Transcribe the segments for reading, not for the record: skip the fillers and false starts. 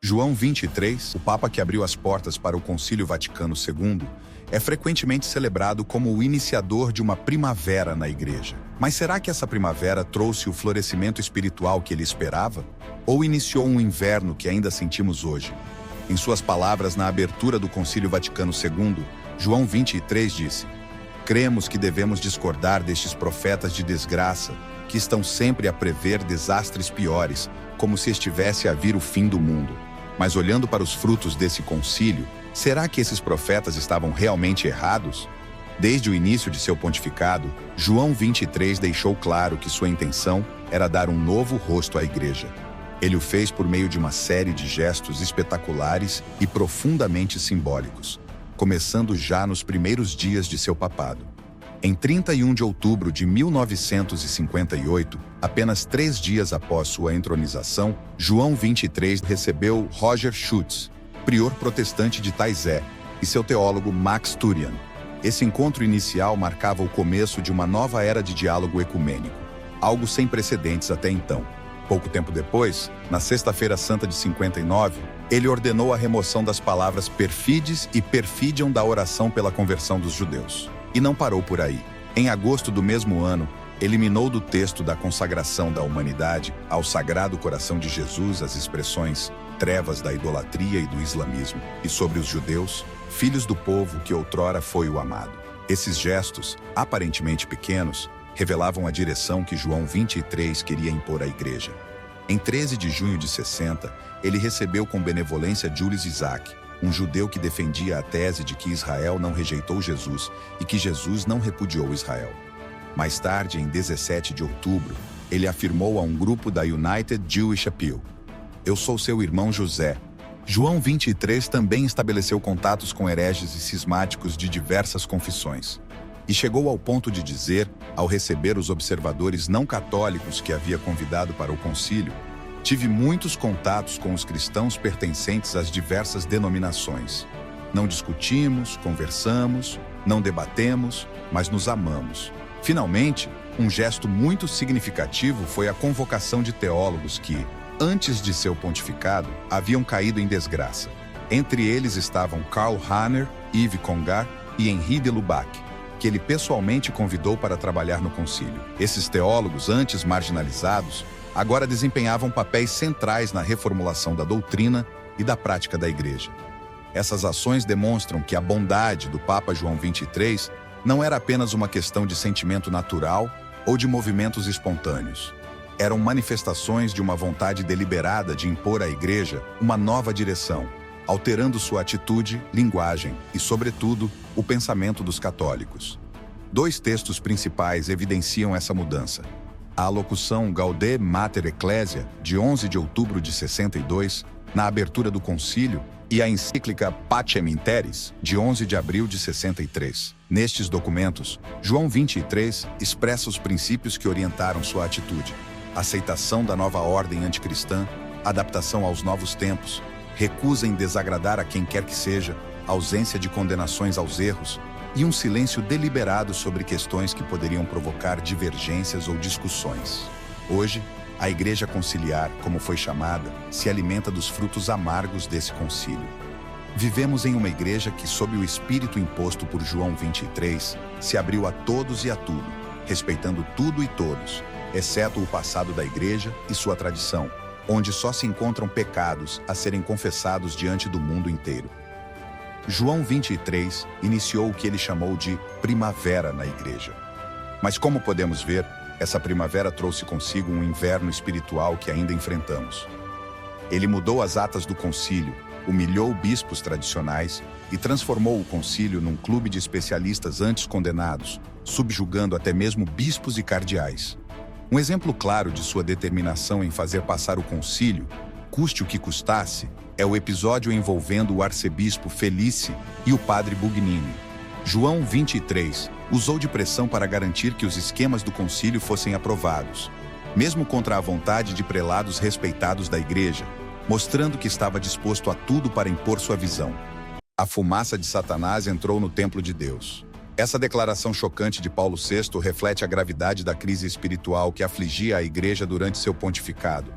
João 23, o Papa que abriu as portas para o Concílio Vaticano II, é frequentemente celebrado como o iniciador de uma primavera na Igreja. Mas será que essa primavera trouxe o florescimento espiritual que ele esperava? Ou iniciou um inverno que ainda sentimos hoje? Em suas palavras na abertura do Concílio Vaticano II, João 23 disse: "Cremos que devemos discordar destes profetas de desgraça, que estão sempre a prever desastres piores, como se estivesse a vir o fim do mundo. Mas olhando para os frutos desse concílio, será que esses profetas estavam realmente errados?" Desde o início de seu pontificado, João 23 deixou claro que sua intenção era dar um novo rosto à Igreja. Ele o fez por meio de uma série de gestos espetaculares e profundamente simbólicos, começando já nos primeiros dias de seu papado. Em 31 de outubro de 1958, apenas 3 dias após sua entronização, João 23 recebeu Roger Schutz, prior protestante de Taizé, e seu teólogo Max Turian. Esse encontro inicial marcava o começo de uma nova era de diálogo ecumênico, algo sem precedentes até então. Pouco tempo depois, na Sexta-feira Santa de 59, ele ordenou a remoção das palavras perfides e perfidiam da oração pela conversão dos judeus. E não parou por aí. Em agosto do mesmo ano, eliminou do texto da consagração da humanidade ao Sagrado Coração de Jesus as expressões trevas da idolatria e do islamismo, e sobre os judeus, filhos do povo que outrora foi o amado. Esses gestos, aparentemente pequenos, revelavam a direção que João 23 queria impor à Igreja. Em 13 de junho de 60, ele recebeu com benevolência Julius Isaac, um judeu que defendia a tese de que Israel não rejeitou Jesus e que Jesus não repudiou Israel. Mais tarde, em 17 de outubro, ele afirmou a um grupo da United Jewish Appeal: "Eu sou seu irmão José." João 23 também estabeleceu contatos com hereges e cismáticos de diversas confissões. E chegou ao ponto de dizer, ao receber os observadores não católicos que havia convidado para o concílio: "Tive muitos contatos com os cristãos pertencentes às diversas denominações. Não discutimos, conversamos, não debatemos, mas nos amamos." Finalmente, um gesto muito significativo foi a convocação de teólogos que, antes de seu pontificado, haviam caído em desgraça. Entre eles estavam Karl Rahner, Yves Congar e Henri de Lubac, que ele pessoalmente convidou para trabalhar no concílio. Esses teólogos, antes marginalizados, agora desempenhavam papéis centrais na reformulação da doutrina e da prática da Igreja. Essas ações demonstram que a bondade do Papa João 23 não era apenas uma questão de sentimento natural ou de movimentos espontâneos. Eram manifestações de uma vontade deliberada de impor à Igreja uma nova direção, alterando sua atitude, linguagem e, sobretudo, o pensamento dos católicos. 2 textos principais evidenciam essa mudança: a alocução Gaude Mater Ecclesia, de 11 de outubro de 62, na abertura do concílio, e a encíclica Pacem in Terris, de 11 de abril de 63. Nestes documentos, João 23 expressa os princípios que orientaram sua atitude: aceitação da nova ordem anticristã, adaptação aos novos tempos, recusa em desagradar a quem quer que seja, ausência de condenações aos erros e um silêncio deliberado sobre questões que poderiam provocar divergências ou discussões. Hoje, a Igreja Conciliar, como foi chamada, se alimenta dos frutos amargos desse concílio. Vivemos em uma igreja que, sob o espírito imposto por João 23, se abriu a todos e a tudo, respeitando tudo e todos, exceto o passado da Igreja e sua tradição, onde só se encontram pecados a serem confessados diante do mundo inteiro. João 23 iniciou o que ele chamou de primavera na Igreja. Mas como podemos ver, essa primavera trouxe consigo um inverno espiritual que ainda enfrentamos. Ele mudou as atas do concílio, humilhou bispos tradicionais e transformou o concílio num clube de especialistas antes condenados, subjugando até mesmo bispos e cardeais. Um exemplo claro de sua determinação em fazer passar o concílio, custe o que custasse, é o episódio envolvendo o arcebispo Felice e o padre Bugnini. João 23 usou de pressão para garantir que os esquemas do concílio fossem aprovados, mesmo contra a vontade de prelados respeitados da Igreja, mostrando que estava disposto a tudo para impor sua visão. A fumaça de Satanás entrou no templo de Deus. Essa declaração chocante de Paulo VI reflete a gravidade da crise espiritual que afligia a Igreja durante seu pontificado.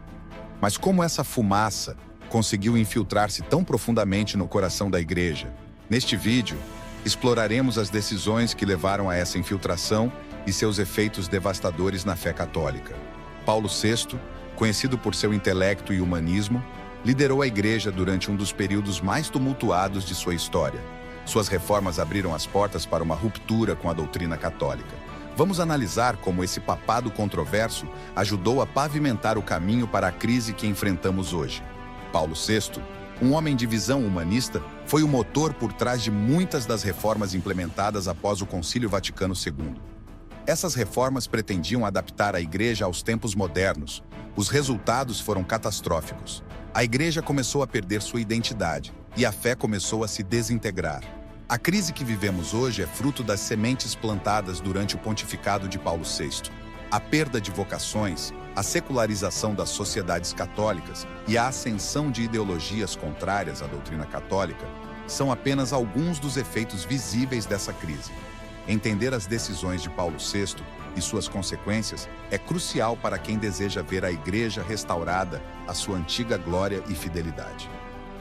Mas como essa fumaça, conseguiu infiltrar-se tão profundamente no coração da Igreja? Neste vídeo, exploraremos as decisões que levaram a essa infiltração e seus efeitos devastadores na fé católica. Paulo VI, conhecido por seu intelecto e humanismo, liderou a Igreja durante um dos períodos mais tumultuados de sua história. Suas reformas abriram as portas para uma ruptura com a doutrina católica. Vamos analisar como esse papado controverso ajudou a pavimentar o caminho para a crise que enfrentamos hoje. Paulo VI, um homem de visão humanista, foi o motor por trás de muitas das reformas implementadas após o Concílio Vaticano II. Essas reformas pretendiam adaptar a Igreja aos tempos modernos. Os resultados foram catastróficos. A Igreja começou a perder sua identidade e a fé começou a se desintegrar. A crise que vivemos hoje é fruto das sementes plantadas durante o pontificado de Paulo VI. A perda de vocações, a secularização das sociedades católicas e a ascensão de ideologias contrárias à doutrina católica são apenas alguns dos efeitos visíveis dessa crise. Entender as decisões de Paulo VI e suas consequências é crucial para quem deseja ver a Igreja restaurada à sua antiga glória e fidelidade.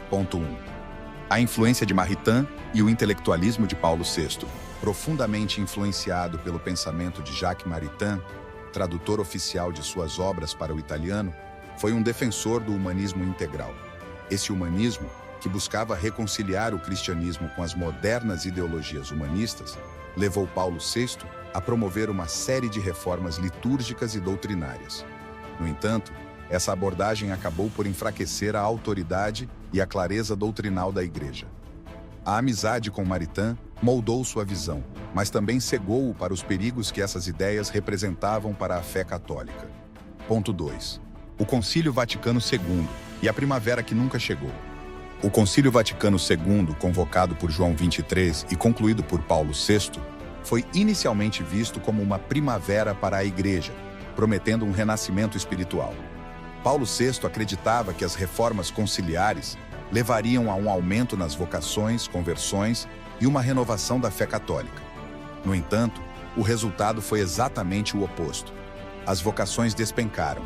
Ponto 1. A influência de Maritain e o intelectualismo de Paulo VI. Profundamente influenciado pelo pensamento de Jacques Maritain, tradutor oficial de suas obras para o italiano, foi um defensor do humanismo integral. Esse humanismo, que buscava reconciliar o cristianismo com as modernas ideologias humanistas, levou Paulo VI a promover uma série de reformas litúrgicas e doutrinárias. No entanto, essa abordagem acabou por enfraquecer a autoridade e a clareza doutrinal da Igreja. A amizade com Maritain moldou sua visão, mas também cegou-o para os perigos que essas ideias representavam para a fé católica. Ponto 2. O Concílio Vaticano II e a primavera que nunca chegou. O Concílio Vaticano II, convocado por João XXIII e concluído por Paulo VI, foi inicialmente visto como uma primavera para a Igreja, prometendo um renascimento espiritual. Paulo VI acreditava que as reformas conciliares levariam a um aumento nas vocações, conversões e uma renovação da fé católica. No entanto, o resultado foi exatamente o oposto. As vocações despencaram.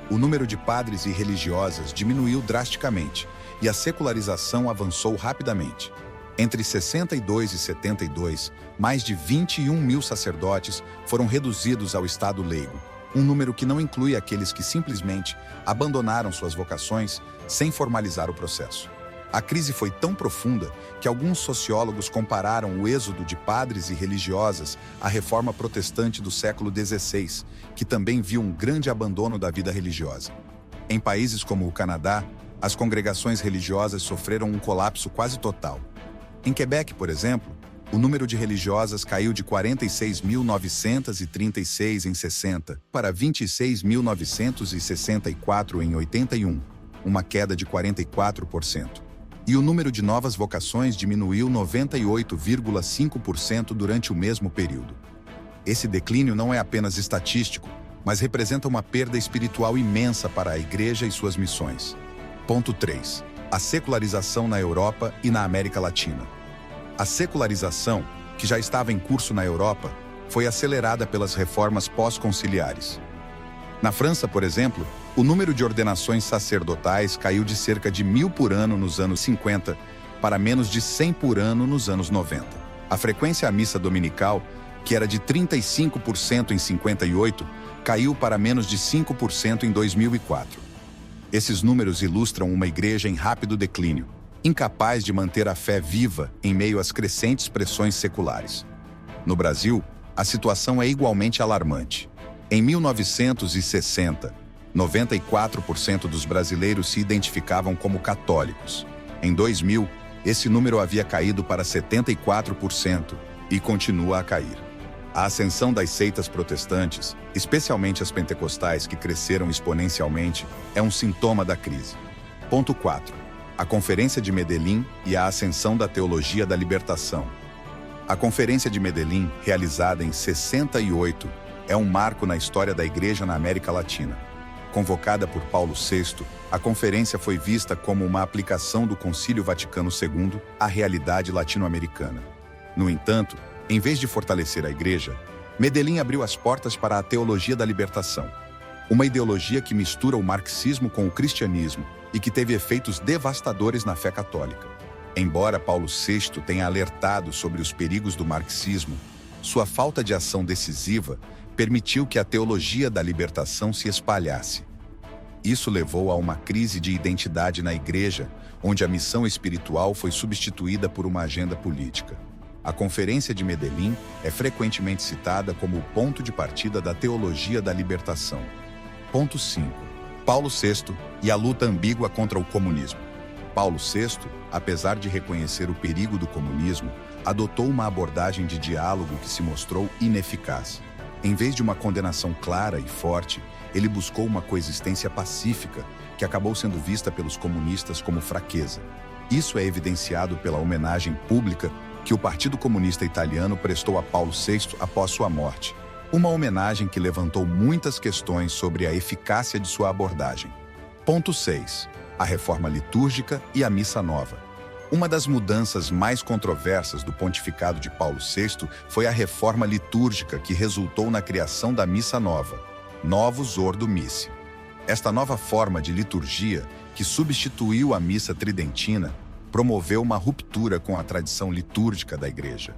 O número de padres e religiosas diminuiu drasticamente e a secularização avançou rapidamente. Entre 62 e 72, mais de 21 mil sacerdotes foram reduzidos ao estado leigo, um número que não inclui aqueles que simplesmente abandonaram suas vocações sem formalizar o processo. A crise foi tão profunda que alguns sociólogos compararam o êxodo de padres e religiosas à reforma protestante do século XVI, que também viu um grande abandono da vida religiosa. Em países como o Canadá, as congregações religiosas sofreram um colapso quase total. Em Quebec, por exemplo, o número de religiosas caiu de 46.936 em 60 para 26.964 em 81, uma queda de 44%. E o número de novas vocações diminuiu 98,5% durante o mesmo período. Esse declínio não é apenas estatístico, mas representa uma perda espiritual imensa para a Igreja e suas missões. Ponto 3. A secularização na Europa e na América Latina. A secularização, que já estava em curso na Europa, foi acelerada pelas reformas pós-conciliares. Na França, por exemplo, o número de ordenações sacerdotais caiu de cerca de 1.000 por ano nos anos 50 para menos de 100 por ano nos anos 90. A frequência à missa dominical, que era de 35% em 58, caiu para menos de 5% em 2004. Esses números ilustram uma igreja em rápido declínio, incapaz de manter a fé viva em meio às crescentes pressões seculares. No Brasil, a situação é igualmente alarmante. Em 1960, 94% dos brasileiros se identificavam como católicos. Em 2000, esse número havia caído para 74% e continua a cair. A ascensão das seitas protestantes, especialmente as pentecostais que cresceram exponencialmente, é um sintoma da crise. Ponto 4. A Conferência de Medellín e a ascensão da teologia da libertação. A Conferência de Medellín, realizada em 68, é um marco na história da Igreja na América Latina. Convocada por Paulo VI, a conferência foi vista como uma aplicação do Concílio Vaticano II à realidade latino-americana. No entanto, em vez de fortalecer a Igreja, Medellín abriu as portas para a teologia da libertação. uma ideologia que mistura o marxismo com o cristianismo e que teve efeitos devastadores na fé católica. Embora Paulo VI tenha alertado sobre os perigos do marxismo, sua falta de ação decisiva permitiu que a teologia da libertação se espalhasse. Isso levou a uma crise de identidade na Igreja, onde a missão espiritual foi substituída por uma agenda política. A Conferência de Medellín é frequentemente citada como o ponto de partida da teologia da libertação. Ponto 5. Paulo VI e a luta ambígua contra o comunismo. Paulo VI, apesar de reconhecer o perigo do comunismo, adotou uma abordagem de diálogo que se mostrou ineficaz. Em vez de uma condenação clara e forte, ele buscou uma coexistência pacífica, que acabou sendo vista pelos comunistas como fraqueza. Isso é evidenciado pela homenagem pública que o Partido Comunista Italiano prestou a Paulo VI após sua morte. Uma homenagem que levantou muitas questões sobre a eficácia de sua abordagem. Ponto 6. A reforma litúrgica e a missa nova. Uma das mudanças mais controversas do pontificado de Paulo VI foi a reforma litúrgica que resultou na criação da missa nova, Novus Ordo Missae. Esta nova forma de liturgia, que substituiu a missa tridentina, promoveu uma ruptura com a tradição litúrgica da Igreja.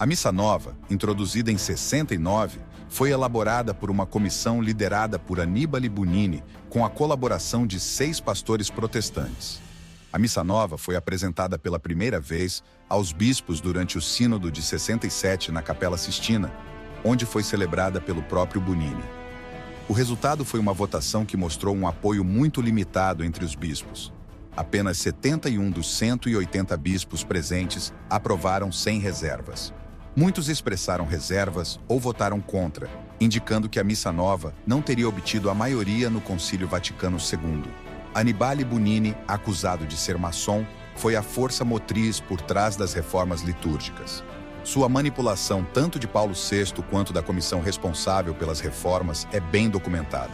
A missa nova, introduzida em 69, foi elaborada por uma comissão liderada por Annibale Bugnini, com a colaboração de 6 pastores protestantes. A missa nova foi apresentada pela primeira vez aos bispos durante o Sínodo de 67 na Capela Sistina, onde foi celebrada pelo próprio Bugnini. O resultado foi uma votação que mostrou um apoio muito limitado entre os bispos. Apenas 71 dos 180 bispos presentes aprovaram sem reservas. Muitos expressaram reservas ou votaram contra, indicando que a missa nova não teria obtido a maioria no Concílio Vaticano II. Annibale Bugnini, acusado de ser maçom, foi a força motriz por trás das reformas litúrgicas. Sua manipulação tanto de Paulo VI quanto da comissão responsável pelas reformas é bem documentada.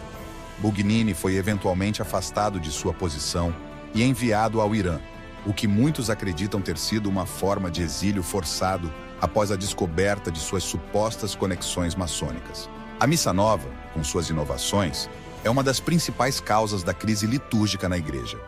Bugnini foi eventualmente afastado de sua posição e enviado ao Irã, o que muitos acreditam ter sido uma forma de exílio forçado após a descoberta de suas supostas conexões maçônicas. A missa nova, com suas inovações, é uma das principais causas da crise litúrgica na Igreja.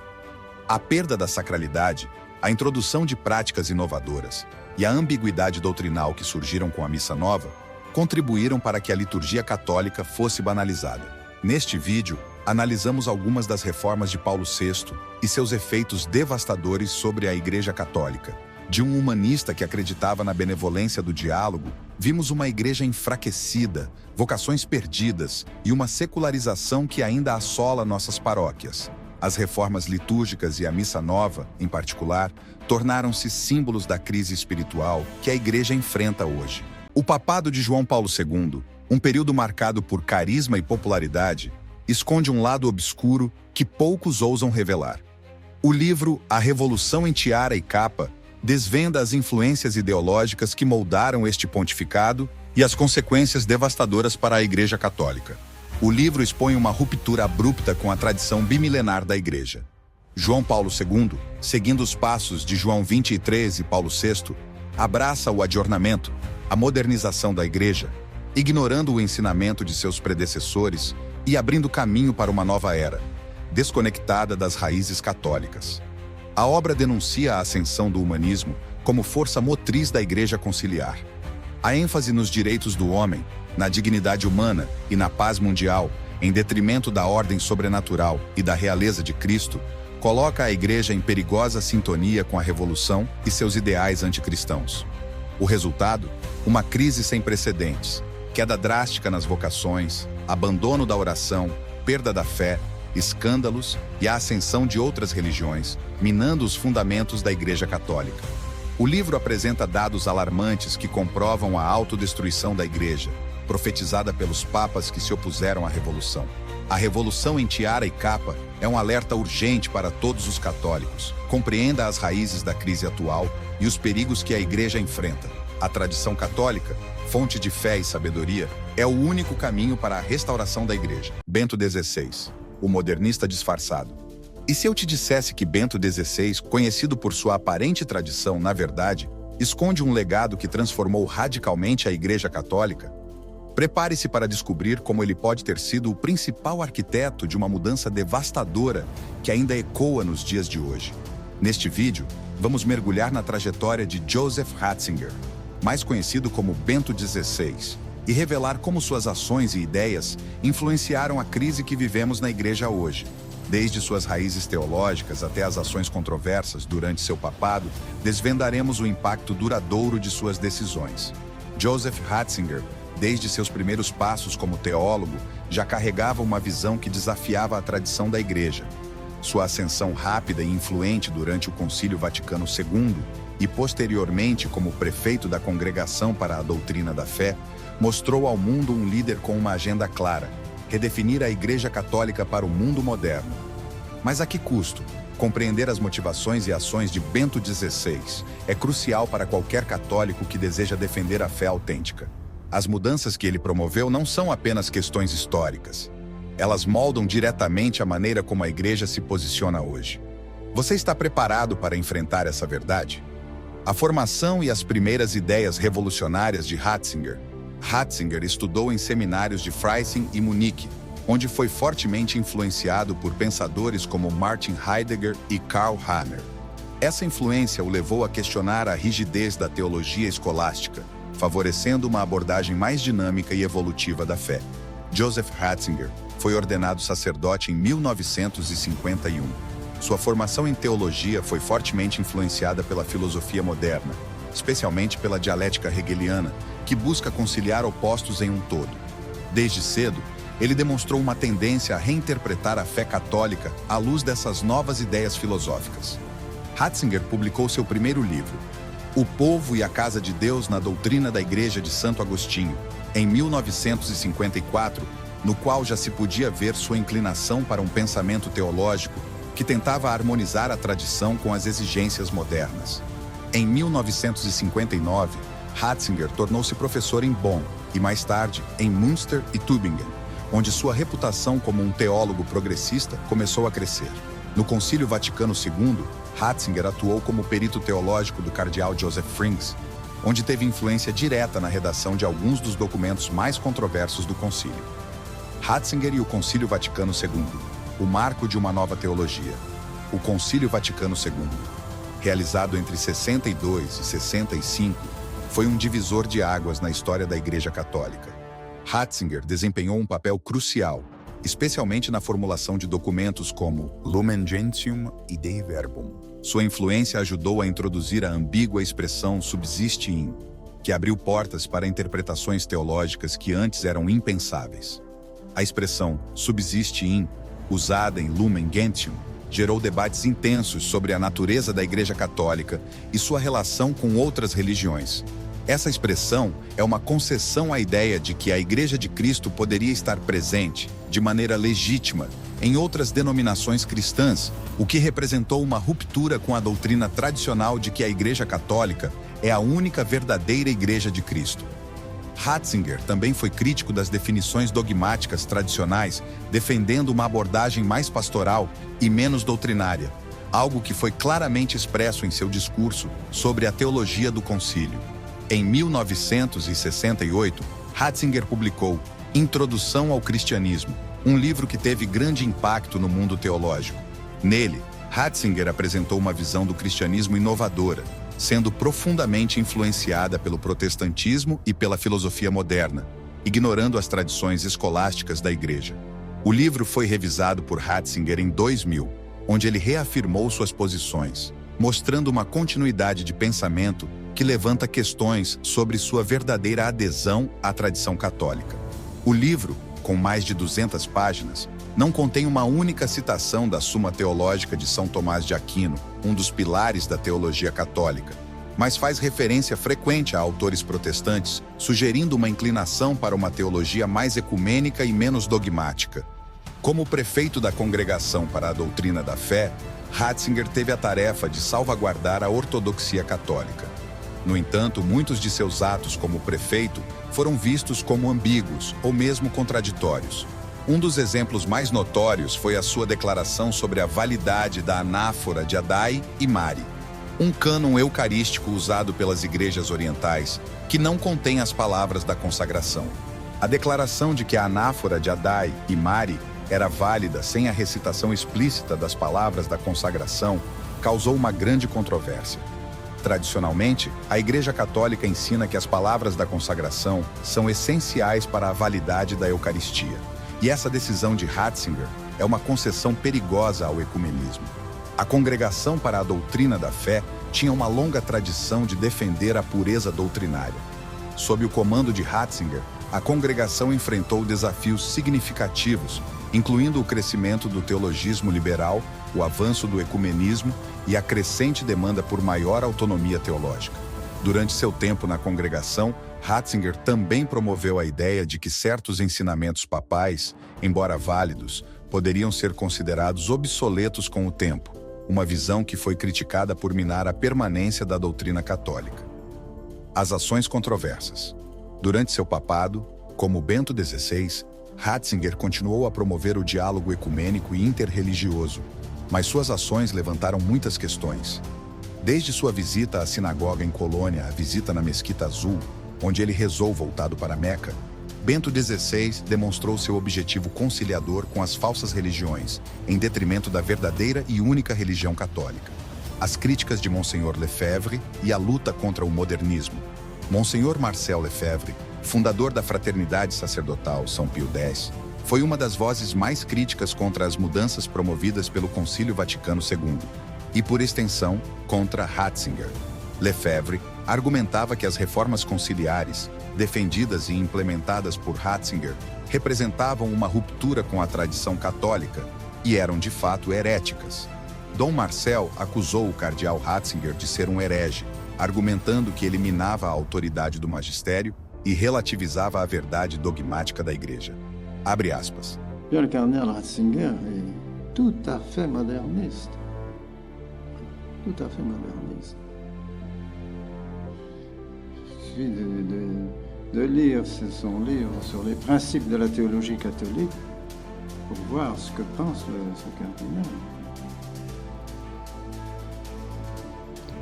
A perda da sacralidade, a introdução de práticas inovadoras e a ambiguidade doutrinal que surgiram com a missa nova contribuíram para que a liturgia católica fosse banalizada. Neste vídeo, analisamos algumas das reformas de Paulo VI e seus efeitos devastadores sobre a Igreja Católica. De um humanista que acreditava na benevolência do diálogo, vimos uma igreja enfraquecida, vocações perdidas e uma secularização que ainda assola nossas paróquias. As reformas litúrgicas e a missa nova, em particular, tornaram-se símbolos da crise espiritual que a igreja enfrenta hoje. O papado de João Paulo II, um período marcado por carisma e popularidade, esconde um lado obscuro que poucos ousam revelar. O livro A Revolução em Tiara e Capa desvenda as influências ideológicas que moldaram este pontificado e as consequências devastadoras para a Igreja Católica. O livro expõe uma ruptura abrupta com a tradição bimilenar da Igreja. João Paulo II, seguindo os passos de João 23 e Paulo VI, abraça o adornamento, a modernização da Igreja, ignorando o ensinamento de seus predecessores e abrindo caminho para uma nova era, desconectada das raízes católicas. A obra denuncia a ascensão do humanismo como força motriz da Igreja conciliar. A ênfase nos direitos do homem, na dignidade humana e na paz mundial, em detrimento da ordem sobrenatural e da realeza de Cristo, coloca a Igreja em perigosa sintonia com a Revolução e seus ideais anticristãos. O resultado? Uma crise sem precedentes, queda drástica nas vocações, abandono da oração, perda da fé, escândalos e a ascensão de outras religiões, minando os fundamentos da Igreja Católica. O livro apresenta dados alarmantes que comprovam a autodestruição da Igreja, profetizada pelos papas que se opuseram à Revolução. A Revolução em Tiara e Capa é um alerta urgente para todos os católicos. Compreenda as raízes da crise atual e os perigos que a Igreja enfrenta. A tradição católica, fonte de fé e sabedoria, é o único caminho para a restauração da Igreja. Bento XVI, o modernista disfarçado. E se eu te dissesse que Bento XVI, conhecido por sua aparente tradição, na verdade, esconde um legado que transformou radicalmente a Igreja Católica? Prepare-se para descobrir como ele pode ter sido o principal arquiteto de uma mudança devastadora que ainda ecoa nos dias de hoje. Neste vídeo, vamos mergulhar na trajetória de Joseph Ratzinger, mais conhecido como Bento XVI, e revelar como suas ações e ideias influenciaram a crise que vivemos na Igreja hoje. Desde suas raízes teológicas até as ações controversas durante seu papado, desvendaremos o impacto duradouro de suas decisões. Joseph Ratzinger, desde seus primeiros passos como teólogo, já carregava uma visão que desafiava a tradição da Igreja. Sua ascensão rápida e influente durante o Concílio Vaticano II e posteriormente como prefeito da Congregação para a Doutrina da Fé, mostrou ao mundo um líder com uma agenda clara: redefinir a Igreja Católica para o mundo moderno. Mas a que custo? Compreender as motivações e ações de Bento XVI é crucial para qualquer católico que deseja defender a fé autêntica. As mudanças que ele promoveu não são apenas questões históricas. Elas moldam diretamente a maneira como a Igreja se posiciona hoje. Você está preparado para enfrentar essa verdade? A formação e as primeiras ideias revolucionárias de Ratzinger. Ratzinger estudou em seminários de Freising e Munique, onde foi fortemente influenciado por pensadores como Martin Heidegger e Karl Rahner. Essa influência o levou a questionar a rigidez da teologia escolástica, favorecendo uma abordagem mais dinâmica e evolutiva da fé. Joseph Ratzinger foi ordenado sacerdote em 1951. Sua formação em teologia foi fortemente influenciada pela filosofia moderna, especialmente pela dialética hegeliana, que busca conciliar opostos em um todo. Desde cedo, ele demonstrou uma tendência a reinterpretar a fé católica à luz dessas novas ideias filosóficas. Ratzinger publicou seu primeiro livro, O Povo e a Casa de Deus na Doutrina da Igreja de Santo Agostinho, em 1954, no qual já se podia ver sua inclinação para um pensamento teológico que tentava harmonizar a tradição com as exigências modernas. Em 1959, Ratzinger tornou-se professor em Bonn e, mais tarde, em Münster e Tübingen, onde sua reputação como um teólogo progressista começou a crescer. No Concílio Vaticano II, Ratzinger atuou como perito teológico do cardeal Joseph Frings, onde teve influência direta na redação de alguns dos documentos mais controversos do concílio. Ratzinger e o Concílio Vaticano II, o marco de uma nova teologia. O Concílio Vaticano II, realizado entre 62 e 65, foi um divisor de águas na história da Igreja Católica. Ratzinger desempenhou um papel crucial, especialmente na formulação de documentos como Lumen Gentium e Dei Verbum. Sua influência ajudou a introduzir a ambígua expressão subsiste in, que abriu portas para interpretações teológicas que antes eram impensáveis. A expressão subsiste in, usada em Lumen Gentium, gerou debates intensos sobre a natureza da Igreja Católica e sua relação com outras religiões. Essa expressão é uma concessão à ideia de que a Igreja de Cristo poderia estar presente, de maneira legítima, em outras denominações cristãs, o que representou uma ruptura com a doutrina tradicional de que a Igreja Católica é a única verdadeira Igreja de Cristo. Ratzinger também foi crítico das definições dogmáticas tradicionais, defendendo uma abordagem mais pastoral e menos doutrinária, algo que foi claramente expresso em seu discurso sobre a teologia do concílio. Em 1968, Ratzinger publicou Introdução ao Cristianismo, um livro que teve grande impacto no mundo teológico. Nele, Ratzinger apresentou uma visão do cristianismo inovadora, sendo profundamente influenciada pelo protestantismo e pela filosofia moderna, ignorando as tradições escolásticas da Igreja. O livro foi revisado por Ratzinger em 2000, onde ele reafirmou suas posições, mostrando uma continuidade de pensamento que levanta questões sobre sua verdadeira adesão à tradição católica. O livro, com mais de 200 páginas, não contém uma única citação da Suma Teológica de São Tomás de Aquino, um dos pilares da teologia católica, mas faz referência frequente a autores protestantes, sugerindo uma inclinação para uma teologia mais ecumênica e menos dogmática. Como prefeito da Congregação para a Doutrina da Fé, Ratzinger teve a tarefa de salvaguardar a ortodoxia católica. No entanto, muitos de seus atos como prefeito foram vistos como ambíguos ou mesmo contraditórios. Um dos exemplos mais notórios foi a sua declaração sobre a validade da anáfora de Adai e Mari, um cânon eucarístico usado pelas igrejas orientais que não contém as palavras da consagração. A declaração de que a anáfora de Adai e Mari era válida sem a recitação explícita das palavras da consagração causou uma grande controvérsia. Tradicionalmente, a Igreja Católica ensina que as palavras da consagração são essenciais para a validade da Eucaristia. E essa decisão de Ratzinger é uma concessão perigosa ao ecumenismo. A Congregação para a Doutrina da Fé tinha uma longa tradição de defender a pureza doutrinária. Sob o comando de Ratzinger, a congregação enfrentou desafios significativos, incluindo o crescimento do teologismo liberal, o avanço do ecumenismo e a crescente demanda por maior autonomia teológica. Durante seu tempo na congregação, Ratzinger também promoveu a ideia de que certos ensinamentos papais, embora válidos, poderiam ser considerados obsoletos com o tempo, uma visão que foi criticada por minar a permanência da doutrina católica. As ações controversas. Durante seu papado, como Bento XVI, Ratzinger continuou a promover o diálogo ecumênico e interreligioso, mas suas ações levantaram muitas questões. Desde sua visita à sinagoga em Colônia à visita na Mesquita Azul, onde ele rezou voltado para Meca, Bento XVI demonstrou seu objetivo conciliador com as falsas religiões, em detrimento da verdadeira e única religião católica. As críticas de Monsenhor Lefebvre e a luta contra o modernismo. Monsenhor Marcel Lefebvre, fundador da Fraternidade Sacerdotal São Pio X, foi uma das vozes mais críticas contra as mudanças promovidas pelo Concílio Vaticano II, e por extensão, contra Ratzinger. Lefebvre argumentava que as reformas conciliares, defendidas e implementadas por Ratzinger, representavam uma ruptura com a tradição católica e eram de fato heréticas. Dom Marcel acusou o cardeal Ratzinger de ser um herege, argumentando que eliminava a autoridade do magistério e relativizava a verdade dogmática da Igreja. Abre aspas. Le cardinal Ratzinger est tout à fait moderniste. Tout à fait moderniste. Il suffit de lire son livre sur les principes de la théologie catholique pour voir ce que pense ce cardinal.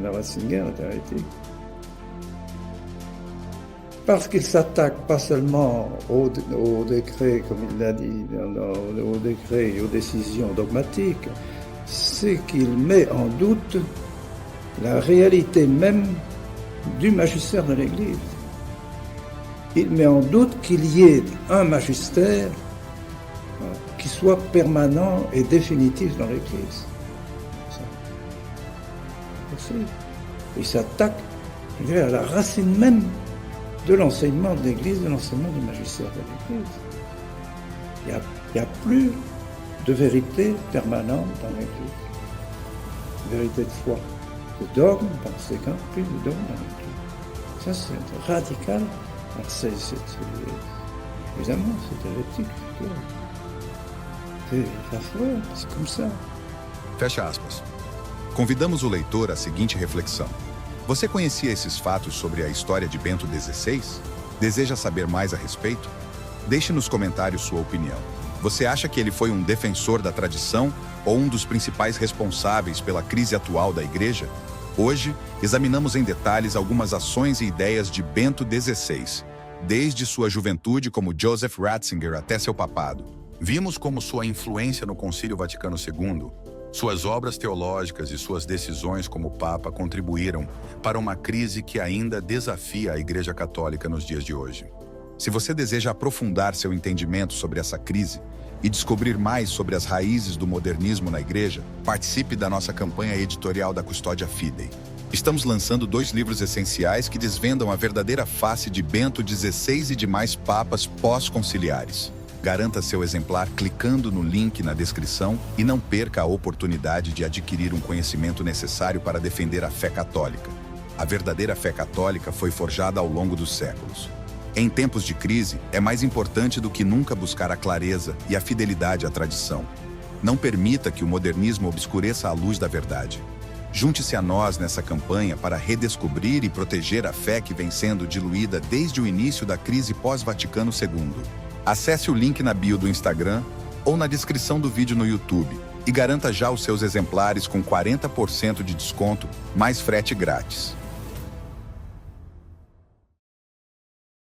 Le Ratzinger est hérétique. Parce qu'il s'attaque pas seulement au décret, comme il l'a dit, au décret et aux décisions dogmatiques, c'est qu'il met en doute la réalité même du magistère de l'Église. Il met en doute qu'il y ait un magistère qui soit permanent et définitif dans l'Église. Il s'attaque à la racine même de l'enseignement de l'Église, de l'enseignement du magistère de l'Église. Il n'y a plus de vérité permanente dans l'Église. Vérité de foi, de dogme, par conséquent, plus de dogme dans l'Église. Ça, c'est radical. Évidemment, c'est hérétique. C'est affreux, c'est comme ça. Fecha aspas. Convidamos o leitor à seguinte reflexão. Você conhecia esses fatos sobre a história de Bento XVI? Deseja saber mais a respeito? Deixe nos comentários sua opinião. Você acha que ele foi um defensor da tradição ou um dos principais responsáveis pela crise atual da Igreja? Hoje, examinamos em detalhes algumas ações e ideias de Bento XVI, desde sua juventude como Joseph Ratzinger até seu papado. Vimos como sua influência no Concílio Vaticano II, suas obras teológicas e suas decisões como Papa contribuíram para uma crise que ainda desafia a Igreja Católica nos dias de hoje. Se você deseja aprofundar seu entendimento sobre essa crise e descobrir mais sobre as raízes do modernismo na Igreja, participe da nossa campanha editorial da Custódia Fidei. Estamos lançando 2 livros essenciais que desvendam a verdadeira face de Bento XVI e demais papas pós-conciliares. Garanta seu exemplar clicando no link na descrição e não perca a oportunidade de adquirir um conhecimento necessário para defender a fé católica. A verdadeira fé católica foi forjada ao longo dos séculos. Em tempos de crise, é mais importante do que nunca buscar a clareza e a fidelidade à tradição. Não permita que o modernismo obscureça a luz da verdade. Junte-se a nós nessa campanha para redescobrir e proteger a fé que vem sendo diluída desde o início da crise pós-Vaticano II. Acesse o link na bio do Instagram ou na descrição do vídeo no YouTube e garanta já os seus exemplares com 40% de desconto, mais frete grátis.